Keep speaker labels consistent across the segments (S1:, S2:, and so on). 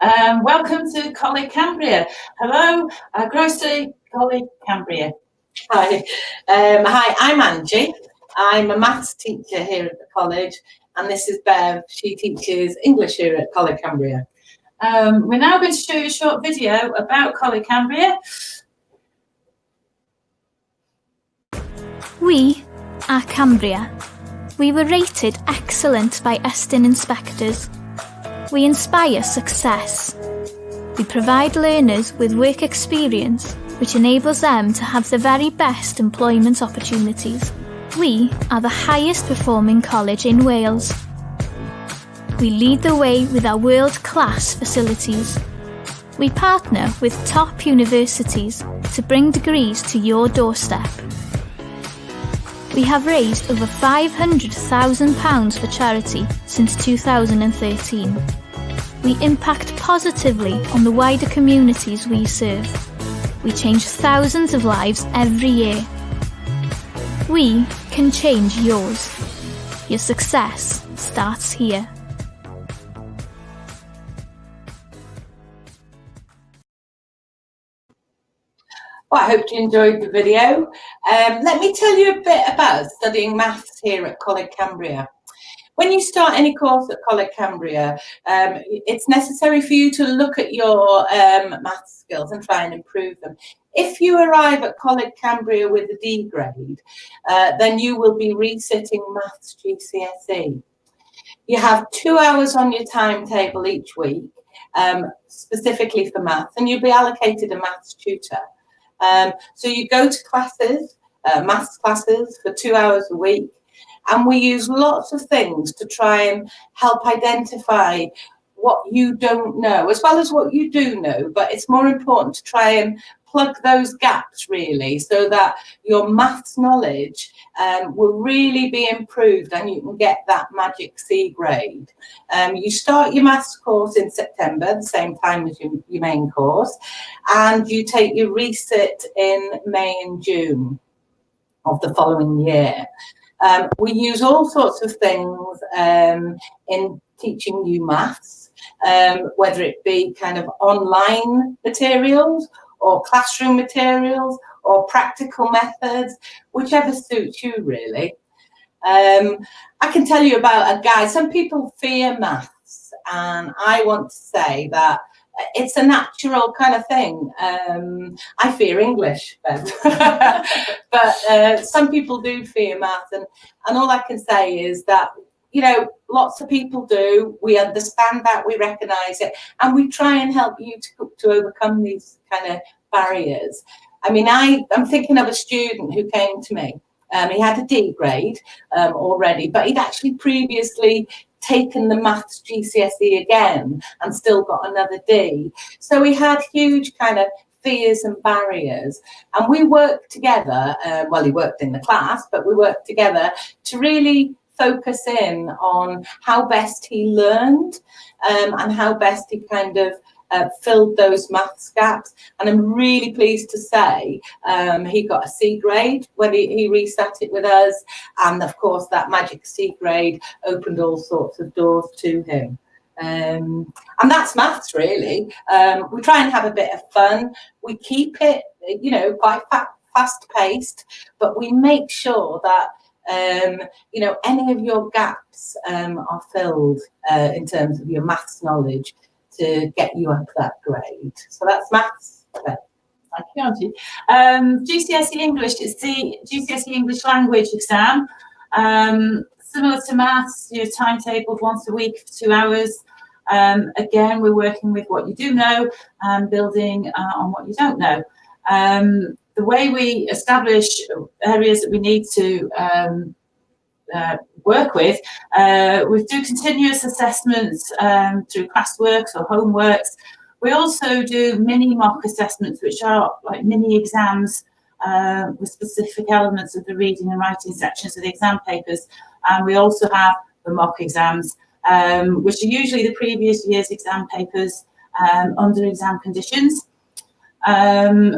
S1: Hi, welcome to College Cambria. Hello, Grocery College Cambria.
S2: Hi, I'm Angie. I'm a maths teacher here at the college, and this is Bev. She teaches English here at College Cambria.
S1: We're now going to show you a short video about College Cambria.
S3: We are Cambria. We were rated excellent by Estin inspectors. We inspire success. We provide learners with work experience, which enables them to have the very best employment opportunities. We are the highest performing college in Wales. We lead the way with our world-class facilities. We partner with top universities to bring degrees to your doorstep. We have raised over £500,000 for charity since 2013. We impact positively on the wider communities we serve. We change thousands of lives every year. We can change yours. Your success starts here.
S2: Well, I hope you enjoyed the video. Let me tell you a bit about studying maths here at College Cambria. When you start any course at College Cambria, it's necessary for you to look at your maths skills and try and improve them. If you arrive at College Cambria with a D grade, then you will be resitting maths GCSE. You have 2 hours on your timetable each week, specifically for maths, and you'll be allocated a maths tutor. So you go to classes, maths classes for 2 hours a week, and we use lots of things to try and help identify what you don't know, as well as what you do know, but it's more important to try and plug those gaps really, so that your maths knowledge will really be improved and you can get that magic C grade. You start your maths course in September, the same time as your main course, and you take your resit in May and June of the following year. We use all sorts of things in teaching you maths, whether it be kind of online materials or classroom materials or practical methods, whichever suits you really. I can tell you about a guy. Some people fear maths, and I want to say that it's a natural kind of thing. I fear English, but some people do fear maths, and all I can say is that, you know, lots of people do. We understand that, we recognise it, and we try and help you to overcome these kind of barriers. I mean, I'm thinking of a student who came to me. He had a D grade already, but he'd actually previously taken the maths GCSE again and still got another D. So he had huge kind of fears and barriers, and we worked together. Well, he worked in the class, but we worked together to really focus in on how best he learned and how best he kind of filled those maths gaps. And I'm really pleased to say he got a C grade when he resat it with us, and of course that magic C grade opened all sorts of doors to him. And that's maths really. We try and have a bit of fun. We keep it, you know, quite fast paced, but we make sure that you know, any of your gaps are filled in terms of your maths knowledge to get you up that grade. So that's maths.
S1: Thank you, Auntie. GCSE English is the GCSE English language exam. Similar to maths, you're timetabled once a week for 2 hours. Again, we're working with what you do know and building on what you don't know. The way we establish areas that we need to work with, we do continuous assessments through classworks or homeworks. We also do mini mock assessments, which are like mini exams with specific elements of the reading and writing sections of the exam papers. And we also have the mock exams, which are usually the previous year's exam papers under exam conditions.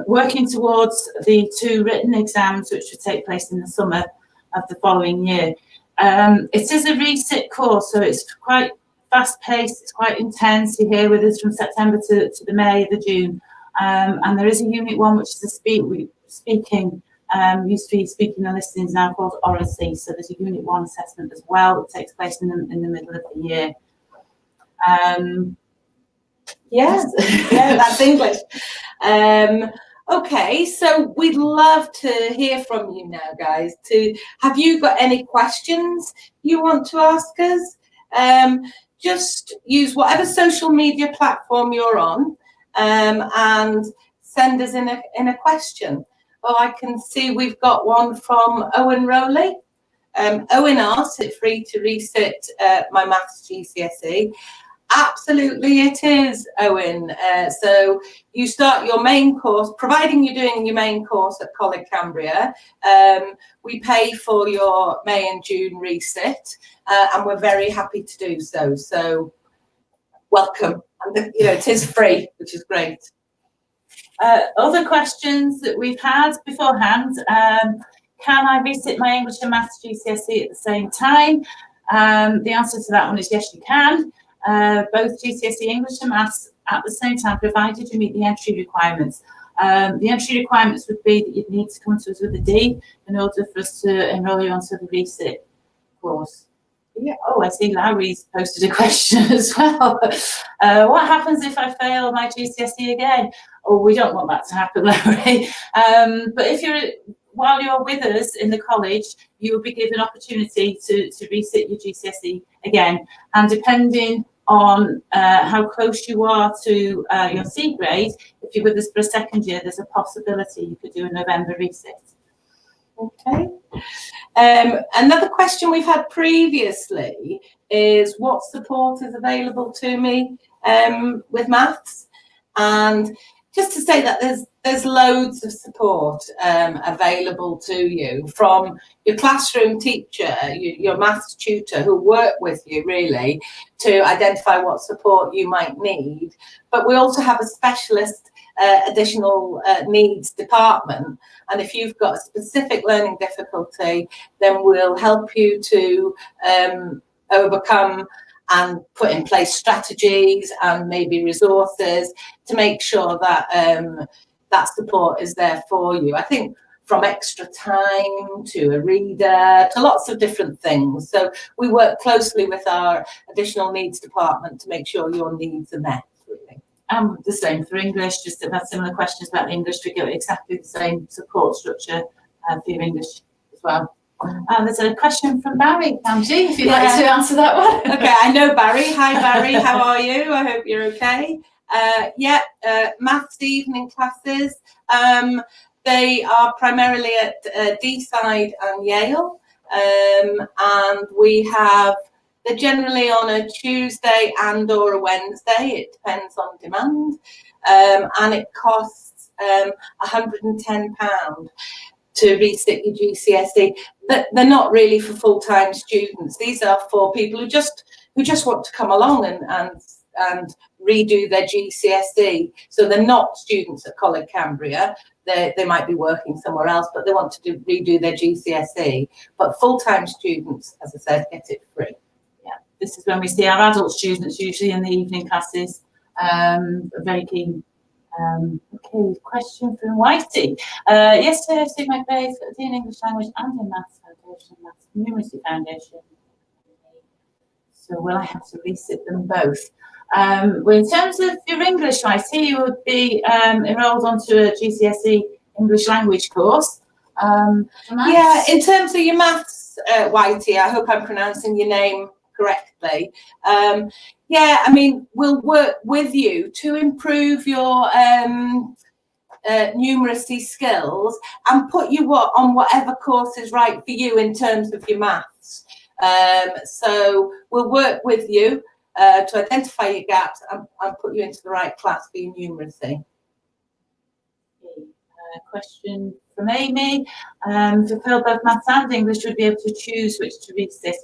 S1: Working towards the 2 written exams, which would take place in the summer of the following year. It is a resit course, so it's quite fast paced, it's quite intense. You're here with us from September to the May, the June. And there is a unit 1, which is a speaking, used to be speaking and listening, is now called oracy. So there's a unit 1 assessment as well that takes place in the middle of the year.
S2: Yes, yeah, that's English. Okay, so we'd love to hear from you now, guys. Have you got any questions you want to ask us? Just use whatever social media platform you're on, and send us in a question. Oh, I can see we've got one from Owen Rowley. Owen asks, "It's free to resit my maths GCSE?" Absolutely it is, Owen. So you start your main course, providing you're doing your main course at College Cambria. We pay for your May and June resit, and we're very happy to do so. So welcome. And, you know, it is free, which is great.
S1: Other questions that we've had beforehand. Can I resit my English and Maths GCSE at the same time? The answer to that one is yes, you can. Both GCSE English and Maths at the same time, provided you meet the entry requirements. The entry requirements would be that you'd need to come to us with a D in order for us to enrol you onto the resit course. Yeah. Oh, I see Larry's posted a question as well. What happens if I fail my GCSE again? Oh, we don't want that to happen, Larry. But while you're with us in the college, you will be given opportunity to resit your GCSE again. And depending on how close you are to your C grade, if you're with us for a second year, there's a possibility you could do a November resit.
S2: Okay. Another question we've had previously is what support is available to me with maths? And just to say that there's loads of support available to you, from your classroom teacher, your maths tutor who work with you really to identify what support you might need. But we also have a specialist additional needs department, and if you've got a specific learning difficulty, then we'll help you to overcome and put in place strategies and maybe resources to make sure that that support is there for you. I think from extra time to a reader to lots of different things. So we work closely with our additional needs department to make sure your needs are met, really.
S1: And the same for English, just to have similar questions about English, we get exactly the same support structure for your English as well. There's a question from Barry, Angie, if you'd like to answer that one.
S2: Okay, I know Barry. Hi Barry, how are you? I hope you're okay. Maths evening classes. They are primarily at D-side and Yale, and they're generally on a Tuesday and or a Wednesday. It depends on demand, and it costs £110 to resit your GCSE. They're not really for full-time students. These are for people who just want to come along and redo their GCSE. So they're not students at College Cambria. They might be working somewhere else, but they want to redo their GCSE. But full-time students, as I said, get it free.
S1: Yeah, this is when we see our adult students, usually in the evening classes, very keen. Okay, question from Whitey. Yesterday I took my grades in English language and in Maths Foundation, Maths Numeracy Foundation. So will I have to resit them both? Well, in terms of your English, Whitey, you would be enrolled onto a GCSE English language course.
S2: Yeah, in terms of your maths, Whitey, I hope I'm pronouncing your name correctly. Yeah, I mean, we'll work with you to improve your numeracy skills and put you on whatever course is right for you in terms of your maths. So we'll work with you to identify your gaps and put you into the right class for your numeracy.
S1: Question from Amy. To fill both maths and English, would be able to choose which to resit.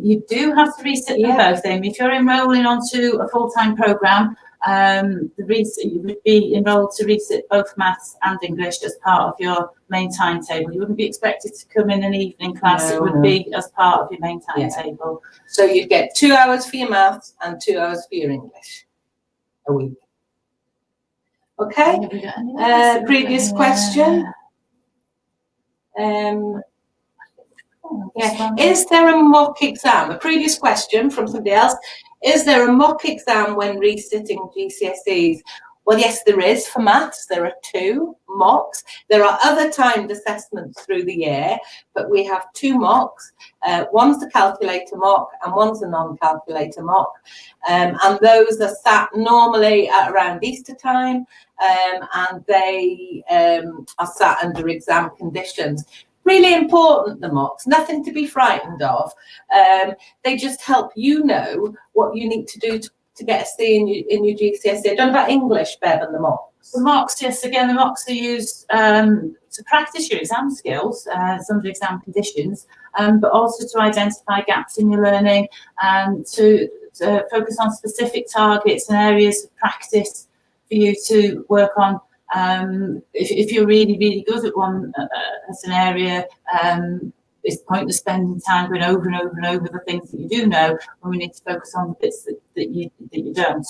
S1: You do have to resit them both, Amy. If you're enrolling onto a full-time programme, you would be enrolled to resit both maths and English as part of your main timetable. You wouldn't be expected to come in an evening class.
S2: No,
S1: it would be as part of your main timetable.
S2: So you'd get 2 hours for your maths and 2 hours for your English a week. Okay. Previous question. Is there a mock exam? A previous question from somebody else. Is there a mock exam when resitting GCSEs? Well, yes, there is for maths. There are 2 mocks. There are other timed assessments through the year, but we have 2 mocks. One's the calculator mock and one's a non-calculator mock. And those are sat normally at around Easter time, and they are sat under exam conditions. Really important, the mocks, nothing to be frightened of. They just help you know what you need to do to get a C in your GCSE. I don't know about English, Bev, and the mocks.
S1: The mocks, yes, again, the mocks are used to practice your exam skills, under exam conditions, but also to identify gaps in your learning and to focus on specific targets and areas of practice for you to work on. If you're really, really good at one as an area, it's pointless spending time going over and over and over the things that you do know, when we need to focus on the bits that you don't.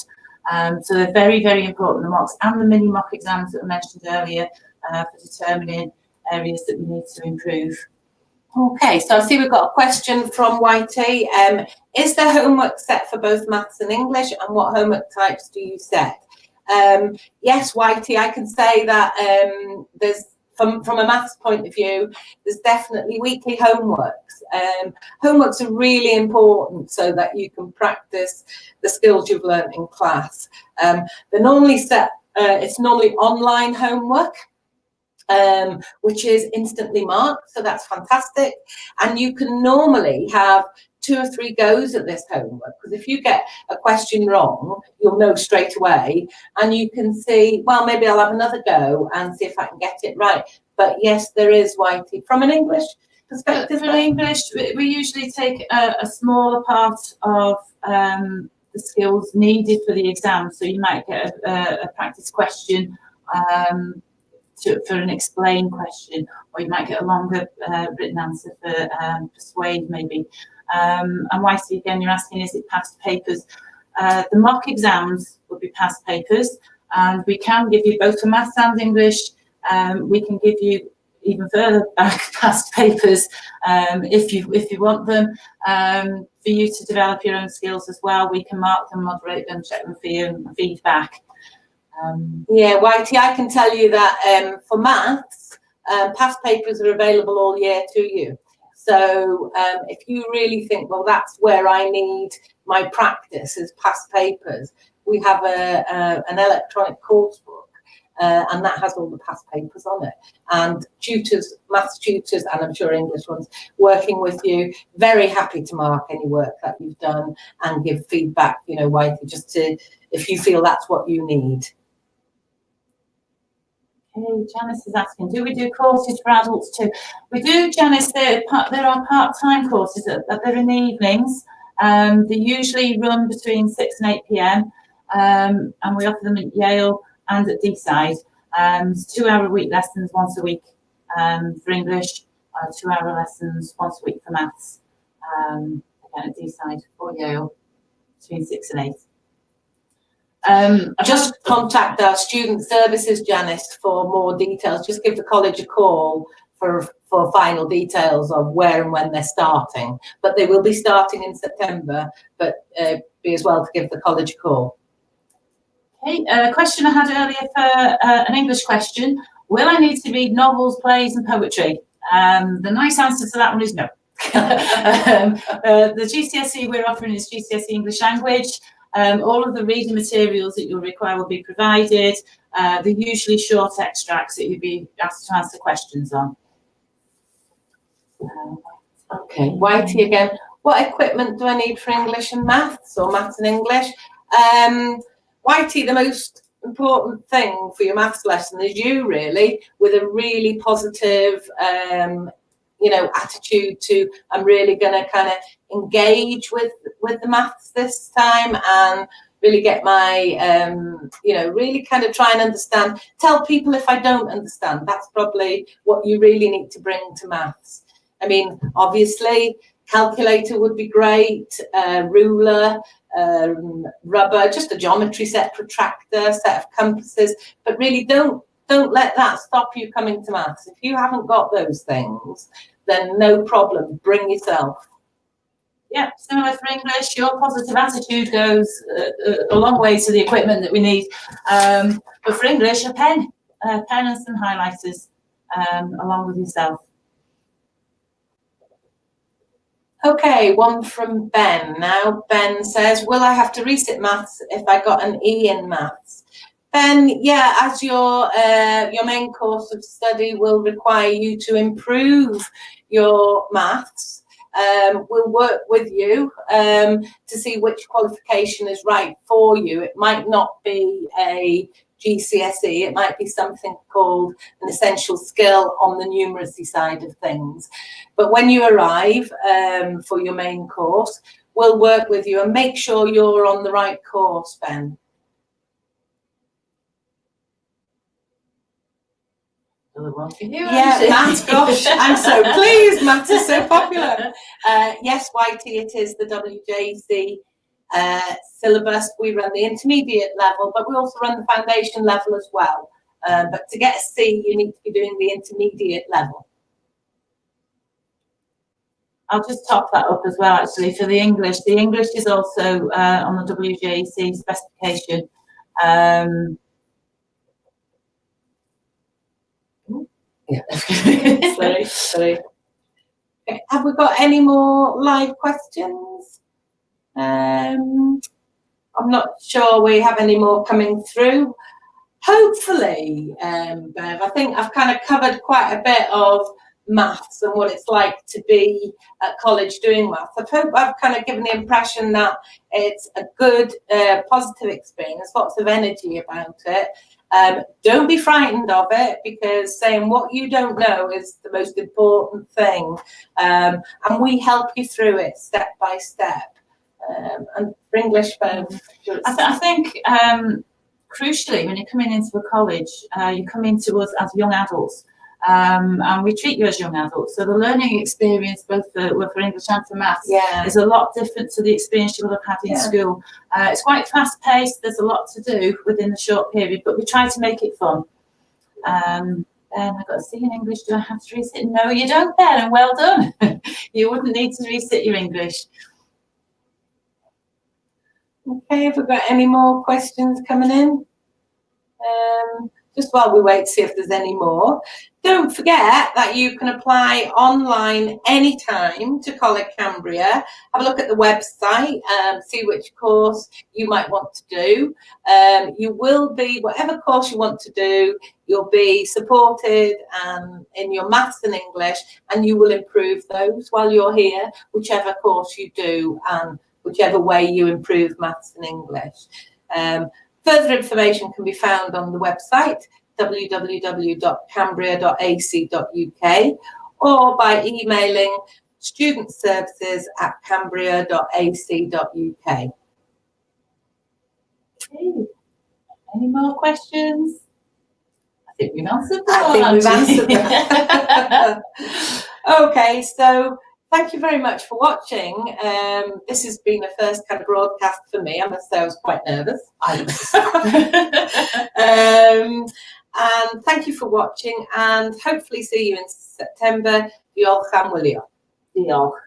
S1: So they're very, very important, the mocks and the mini mock exams that I mentioned earlier, for determining areas that we need to improve.
S2: Okay, so I see we've got a question from Whitey. Is there homework set for both maths and English, and what homework types do you set? Yes, Whitey, I can say that there's, from a maths point of view, there's definitely weekly homeworks. Homeworks are really important so that you can practice the skills you've learned in class. They're normally set, it's normally online homework, which is instantly marked, so that's fantastic. And you can normally have 2 or 3 goes at this homework, because if you get a question wrong, you'll know straight away, and you can see, well, maybe I'll have another go and see if I can get it right. But yes, there is, Whitey. From an English perspective,
S1: for English, we usually take a smaller part of the skills needed for the exam. So you might get a practice question for an explain question, or you might get a longer written answer for persuade, maybe. And Whitey, again, you're asking, is it past papers? The mock exams would be past papers, and we can give you both for maths and English. We can give you even further back past papers if you want them, for you to develop your own skills as well. We can mark them, moderate them, check them for you, and feedback.
S2: Yeah, Whitey, I can tell you that for maths, past papers are available all year to you. So if you really think, well, that's where I need my practice is past papers, we have an electronic course book, and that has all the past papers on it. And tutors, maths tutors, and I'm sure English ones, working with you, very happy to mark any work that you've done and give feedback, you know, Whitey, just to, if you feel that's what you need.
S1: Okay, Janice is asking, do we do courses for adults too? We do, Janice. There are part-time courses that they're in the evenings. They usually run between 6 and 8 p.m. And we offer them at Yale and at Deeside. 2-hour-a-week lessons once a week for English, 2-hour lessons once a week for maths. Again at Deeside or Yale, between 6 and 8.
S2: Just contact our student services, Janice, for more details. Just give the college a call for final details of where and when they're starting. But they will be starting in September, but be as well to give the college a call.
S1: Okay, a question I had earlier for an English question. Will I need to read novels, plays and poetry? The nice answer to that one is no. The GCSE we're offering is GCSE English Language. All of the reading materials that you'll require will be provided. They're usually short extracts that you'll be asked to answer questions on.
S2: Okay, Whitey again. What equipment do I need for English and maths, or maths and English? Whitey, the most important thing for your maths lesson is you, really, with a really positive you know, attitude to, I'm really going to kind of engage with the maths this time, and really get my, you know, really kind of try and understand, tell people if I don't understand. That's probably what you really need to bring to maths. I mean, obviously, calculator would be great, ruler, rubber, just a geometry set, protractor, set of compasses, but really don't let that stop you coming to maths. If you haven't got those things, then no problem, bring yourself.
S1: Yeah, similar for English, your positive attitude goes a long way to the equipment that we need. But for English, a pen and some highlighters along with yourself.
S2: Okay, one from Ben. Now, Ben says, will I have to resit maths if I got an E in maths? Ben, yeah, as your main course of study will require you to improve your maths, we'll work with you to see which qualification is right for you. It might not be a GCSE, it might be something called an essential skill on the numeracy side of things. But when you arrive for your main course, we'll work with you and make sure you're on the right course, Ben. Yeah, maths, gosh, I'm so pleased. Maths is so popular. Yes, YT, it is the WJC syllabus. We run the intermediate level, but we also run the foundation level as well. But to get a C, you need to be doing the intermediate level.
S1: I'll just top that up as well, actually, for the English. The English is also on the WJC specification.
S2: Yeah. sorry. Okay. Have we got any more live questions? I'm not sure we have any more coming through. Hopefully, Bev, I think I've kind of covered quite a bit of maths and what it's like to be at college doing maths. I hope I've kind of given the impression that it's a good, positive experience, lots of energy about it. Don't be frightened of it, because saying what you don't know is the most important thing. And we help you through it step by step. And for English, Bev,
S1: I think crucially, when you're coming into a college, you come into us as young adults. And we treat you as young adults. So the learning experience, both for English and for maths, is a lot different to the experience you will have had in school. It's quite fast paced. There's a lot to do within the short period, but we try to make it fun. Ben, I've got to see in English. Do I have to resit? No, you don't, Ben, and well done. You wouldn't need to resit your English.
S2: Okay, have we got any more questions coming in? Just while we wait to see if there's any more. Don't forget that you can apply online anytime to Coleg Cambria. Have a look at the website, see which course you might want to do. You will be, whatever course you want to do, you'll be supported in your maths and English, and you will improve those while you're here, whichever course you do and whichever way you improve maths and English. Further information can be found on the website www.cambria.ac.uk or by emailing studentservices@cambria.ac.uk.
S1: Okay. Any more questions? I think we've answered
S2: that. Okay, so thank you very much for watching. This has been a first kind of broadcast for me. I must say I was quite nervous. And thank you for watching, and hopefully see you in September. Diolch am wylio.
S1: Diolch.